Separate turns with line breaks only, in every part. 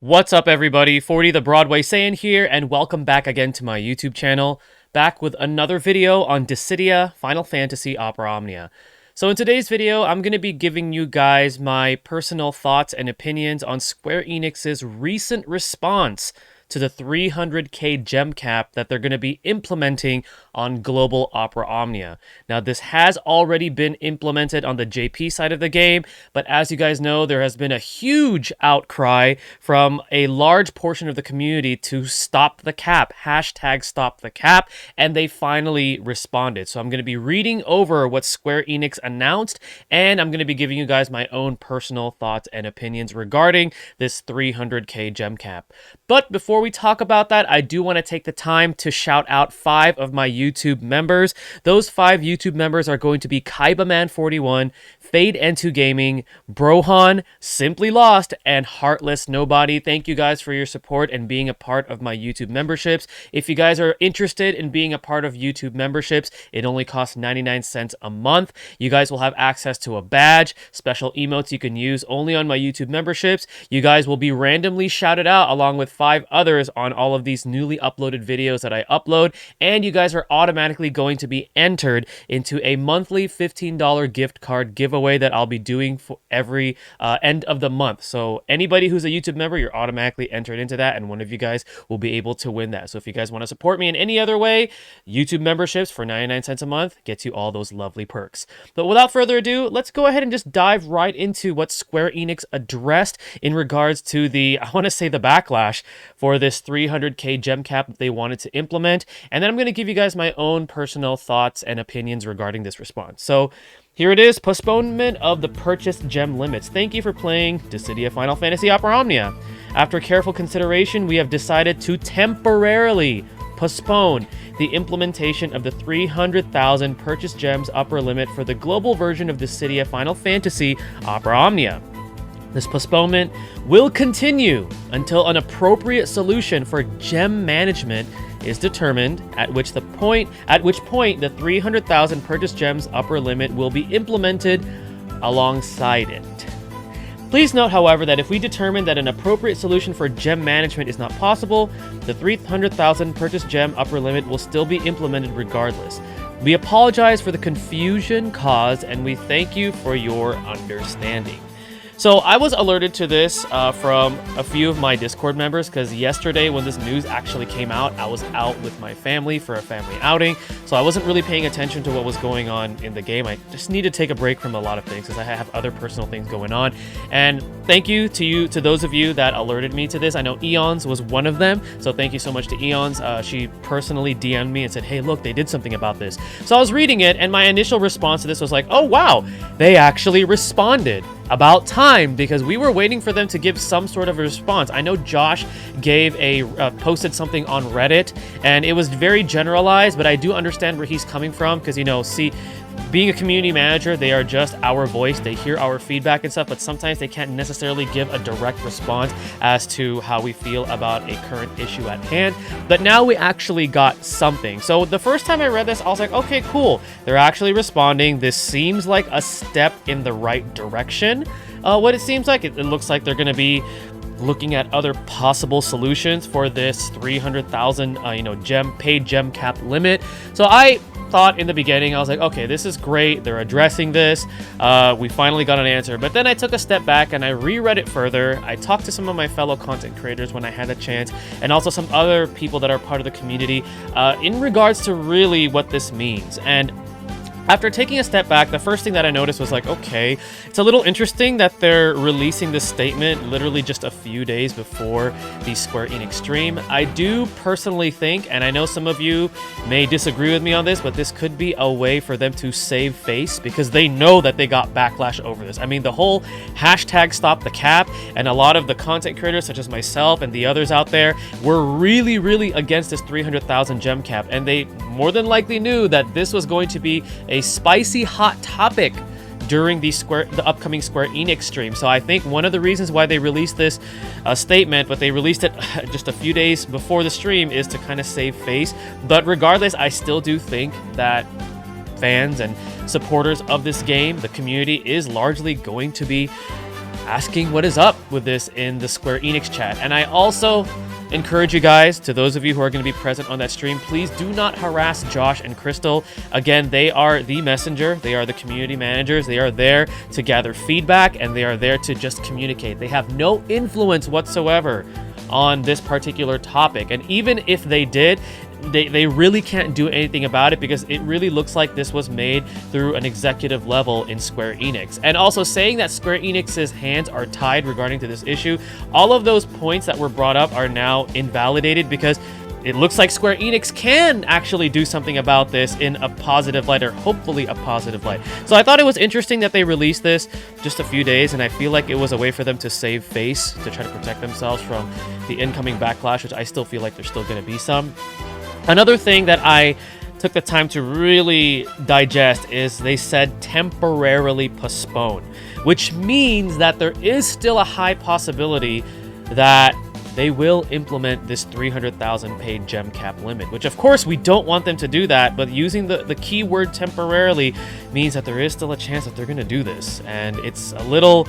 What's up, everybody? 40 the Broadway Saiyan here, and welcome back again to my YouTube channel. Back with another video on Dissidia Final Fantasy Opera Omnia. So in today's video, I'm going to be giving you guys my personal thoughts and opinions on Square Enix's recent response to the 300k gem cap that they're going to be implementing on Global Opera Omnia. Now, this has already been implemented on the JP side of the game, but as you guys know, there has been a huge outcry from a large portion of the community to stop the cap, hashtag stop the cap, and they finally responded. So I'm going to be reading over what Square Enix announced, and I'm going to be giving you guys my own personal thoughts and opinions regarding this 300k gem cap. But before we talk about that, I do want to take the time to shout out 5 of my YouTube members. Those 5 YouTube members are going to be KaibaMan41, Fade N2 Gaming, Brohan, Simply Lost, and Heartless Nobody. Thank you guys for your support and being a part of my YouTube memberships. If you guys are interested in being a part of YouTube memberships, it only costs 99 cents a month. You guys will have access to a badge, special emotes you can use only on my YouTube memberships. You guys will be randomly shouted out along with 5 others on all of these newly uploaded videos that I upload, and you guys are automatically going to be entered into a monthly $15 gift card giveaway that I'll be doing for every end of the month. So anybody who's a YouTube member, you're automatically entered into that, and one of you guys will be able to win that. So if you guys want to support me in any other way, YouTube memberships for 99 cents a month gets you all those lovely perks. But without further ado, let's go ahead and just dive right into what Square Enix addressed in regards to the, I want to say, the backlash for this 300k gem cap that they wanted to implement, and then I'm going to give you guys my own personal thoughts and opinions regarding this response. So here it is: postponement of the purchased gem limits. Thank you for playing Dissidia Final Fantasy Opera Omnia. After careful consideration, we have decided to temporarily postpone the implementation of the 300,000 purchased gems upper limit for the global version of Dissidia Final Fantasy Opera Omnia. This postponement will continue until an appropriate solution for gem management is determined, at which point the 300,000 purchased gems upper limit will be implemented alongside it. Please note, however, that if we determine that an appropriate solution for gem management is not possible, the 300,000 purchased gem upper limit will still be implemented regardless. We apologize for the confusion caused, and we thank you for your understanding. So I was alerted to this from a few of my Discord members, because yesterday when this news actually came out, I was out with my family for a family outing, so I wasn't really paying attention to what was going on in the game. I just need to take a break from a lot of things because I have other personal things going on. And thank you to those of you that alerted me to this. I know Eons was one of them, so thank you so much to Eons. She personally DM'd me and said, hey, look, they did something about this. So I was reading it, and my initial response to this was like, oh wow, they actually responded. About time, because we were waiting for them to give some sort of a response. I know Josh gave posted something on Reddit, and it was very generalized, but I do understand where he's coming from, because, you know, see, being a community manager, they are just our voice. They hear our feedback and stuff, but sometimes they can't necessarily give a direct response as to how we feel about a current issue at hand. But now we actually got something. So the first time I read this, I was like, okay, cool. They're actually responding. This seems like a step in the right direction. What it seems like, it looks like they're going to be looking at other possible solutions for this 300,000, paid gem cap limit. So I thought in the beginning, I was like, okay, this is great. They're addressing this. We finally got an answer. But then I took a step back and I reread it further. I talked to some of my fellow content creators when I had a chance, and also some other people that are part of the community in regards to really what this means. And after taking a step back, the first thing that I noticed was like, okay, it's a little interesting that they're releasing this statement literally just a few days before the Square Enix stream. I do personally think, and I know some of you may disagree with me on this, but this could be a way for them to save face, because they know that they got backlash over this. I mean, the whole hashtag stop the cap, and a lot of the content creators such as myself and the others out there were really, really against this 300,000 gem cap, and they more than likely knew that this was going to be a spicy hot topic during the upcoming Square Enix stream. So I think one of the reasons why they released this statement, but they released it just a few days before the stream, is to kind of save face. But regardless, I still do think that fans and supporters of this game, the community, is largely going to be asking what is up with this in the Square Enix chat. And I also encourage you guys, to those of you who are going to be present on that stream, please do not harass Josh and Crystal. Again, they are the messenger. They are the community managers. They are there to gather feedback, and they are there to just communicate. They have no influence whatsoever on this particular topic. And even if they did, they really can't do anything about it, because it really looks like this was made through an executive level in Square Enix. And also saying that Square Enix's hands are tied regarding to this issue, all of those points that were brought up are now invalidated, because it looks like Square Enix can actually do something about this in a positive light, or hopefully a positive light. So I thought it was interesting that they released this just a few days, and I feel like it was a way for them to save face, to try to protect themselves from the incoming backlash, which I still feel like there's still going to be some. Another thing that I took the time to really digest is they said temporarily postpone, which means that there is still a high possibility that they will implement this 300,000 paid gem cap limit, which of course we don't want them to do that, but using the keyword temporarily means that there is still a chance that they're going to do this. And it's a little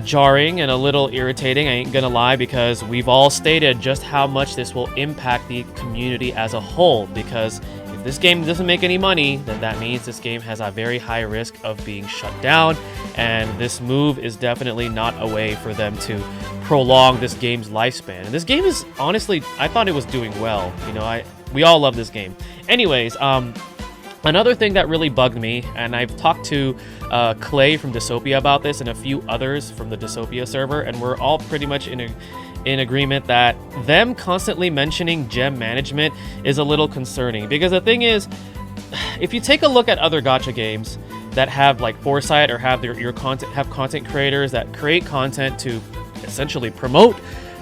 jarring and a little irritating, I ain't gonna lie, because we've all stated just how much this will impact the community as a whole. Because if this game doesn't make any money, then that means this game has a very high risk of being shut down, and this move is definitely not a way for them to prolong this game's lifespan. And this game is, honestly, I thought it was doing well. You know, we all love this game. Anyways, another thing that really bugged me, and I've talked to Clay from Dissopia about this and a few others from the Dissopia server, and we're all pretty much in agreement that them constantly mentioning gem management is a little concerning. Because the thing is, if you take a look at other gacha games that have like foresight, or have content creators that create content to essentially promote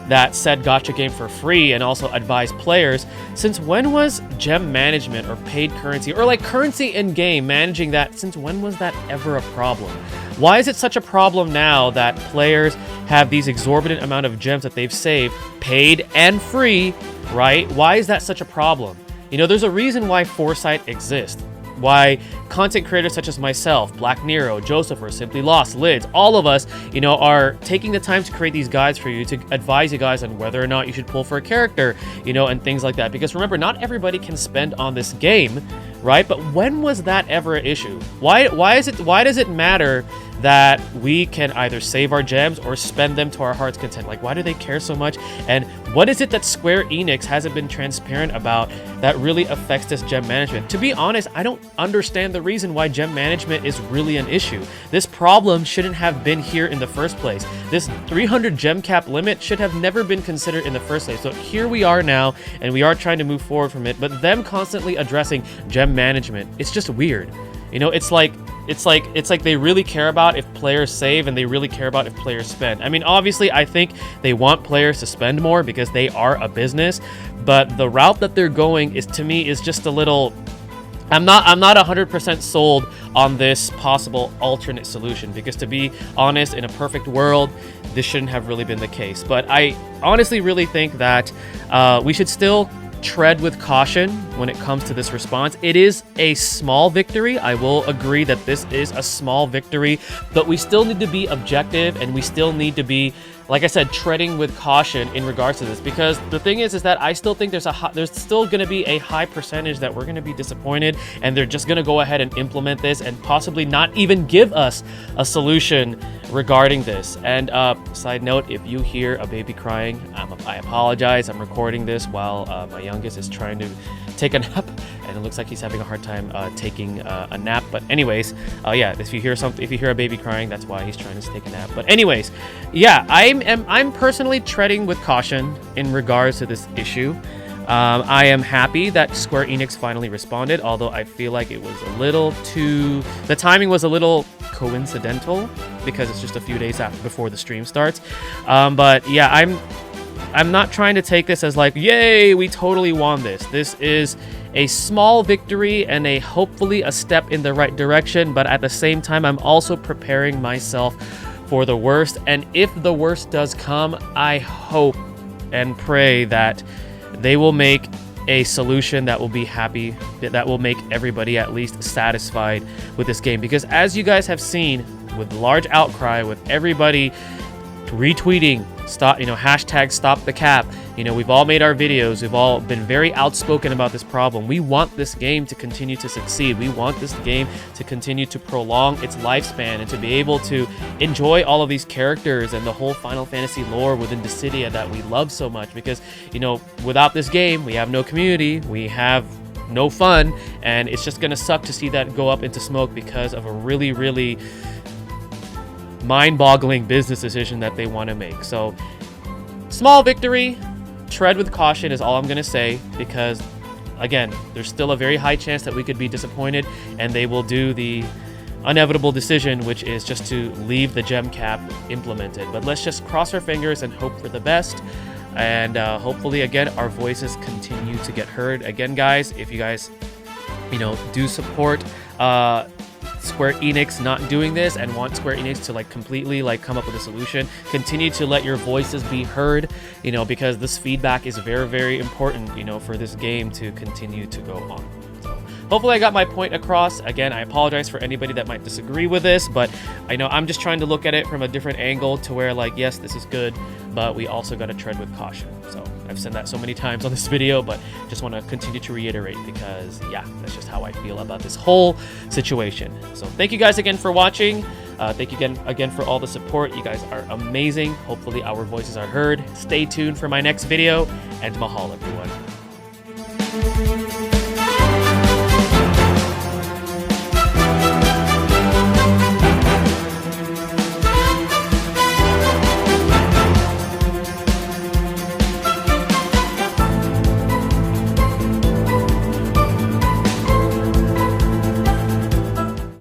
that said gacha game for free and also advise players, since when was gem management or paid currency, or like currency in game, managing that, since when was that ever a problem? Why is it such a problem now that players have these exorbitant amount of gems that they've saved, paid and free, right? Why is that such a problem? You know, there's a reason why foresight exists. Why content creators such as myself, Black Nero, Joseph, or Simply Lost, Lids, all of us, you know, are taking the time to create these guides for you, to advise you guys on whether or not you should pull for a character, you know, and things like that. Because remember, not everybody can spend on this game, right? But when was that ever an issue? Why does it matter that we can either save our gems or spend them to our heart's content? Like, why do they care so much? And what is it that Square Enix hasn't been transparent about that really affects this gem management? To be honest, I don't understand the reason why gem management is really an issue. This problem shouldn't have been here in the first place. This 300 gem cap limit should have never been considered in the first place. So here we are now, and we are trying to move forward from it, but them constantly addressing gem management, it's just weird. You know, it's like they really care about if players save, and they really care about if players spend. I mean, obviously, I think they want players to spend more because they are a business, but the route that they're going is, to me, is just a little... I'm not 100% sold on this possible alternate solution, because to be honest, in a perfect world, this shouldn't have really been the case. But I honestly really think that we should still tread with caution when it comes to this response. It is a small victory. I will agree that this is a small victory, but we still need to be objective, and we still need to be, like I said, treading with caution in regards to this, because the thing is that I still think there's still going to be a high percentage that we're going to be disappointed, and they're just going to go ahead and implement this and possibly not even give us a solution regarding this. And side note, if you hear a baby crying, I apologize. I'm recording this while my youngest is trying to take a nap, and it looks like he's having a hard time taking a nap. But anyways, yeah, if you hear a baby crying, that's why he's trying to take a nap. But anyways, yeah, I'm personally treading with caution in regards to this issue. I am happy that Square Enix finally responded, although I feel like it was a little too... The timing was a little coincidental, because it's just a few days before the stream starts. But yeah, I'm not trying to take this as like, yay, we totally won this. This is a small victory and hopefully a step in the right direction, but at the same time, I'm also preparing myself for the worst. And if the worst does come, I hope and pray that they will make a solution that will be happy, that will make everybody at least satisfied with this game. Because as you guys have seen, with large outcry, with everybody retweeting, hashtag stop the cap. We've all made our videos. We've all been very outspoken about this problem. We want this game to continue to succeed. We want this game to continue to prolong its lifespan and to be able to enjoy all of these characters and the whole Final Fantasy lore within Dissidia that we love so much. Because, without this game, we have no community, we have no fun, and it's just gonna suck to see that go up into smoke because of a really, really mind-boggling business decision that they want to make. So, small victory. Tread with caution is all I'm going to say, because again, there's still a very high chance that we could be disappointed and they will do the inevitable decision, which is just to leave the gem cap implemented. But let's just cross our fingers and hope for the best, and hopefully again our voices continue to get heard. Again, guys, if you guys do support Square Enix not doing this and want Square Enix to completely come up with a solution, continue to let your voices be heard, because this feedback is very, very important, for this game to continue to go on. So hopefully I got my point across. Again, I apologize for anybody that might disagree with this, but I know I'm just trying to look at it from a different angle to where yes, this is good, but we also got to tread with caution. So I've said that so many times on this video, but just want to continue to reiterate because yeah, that's just how I feel about this whole situation. So thank you guys again for watching. Thank you again for all the support. You guys are amazing. Hopefully our voices are heard. Stay tuned for my next video, and mahalo, everyone.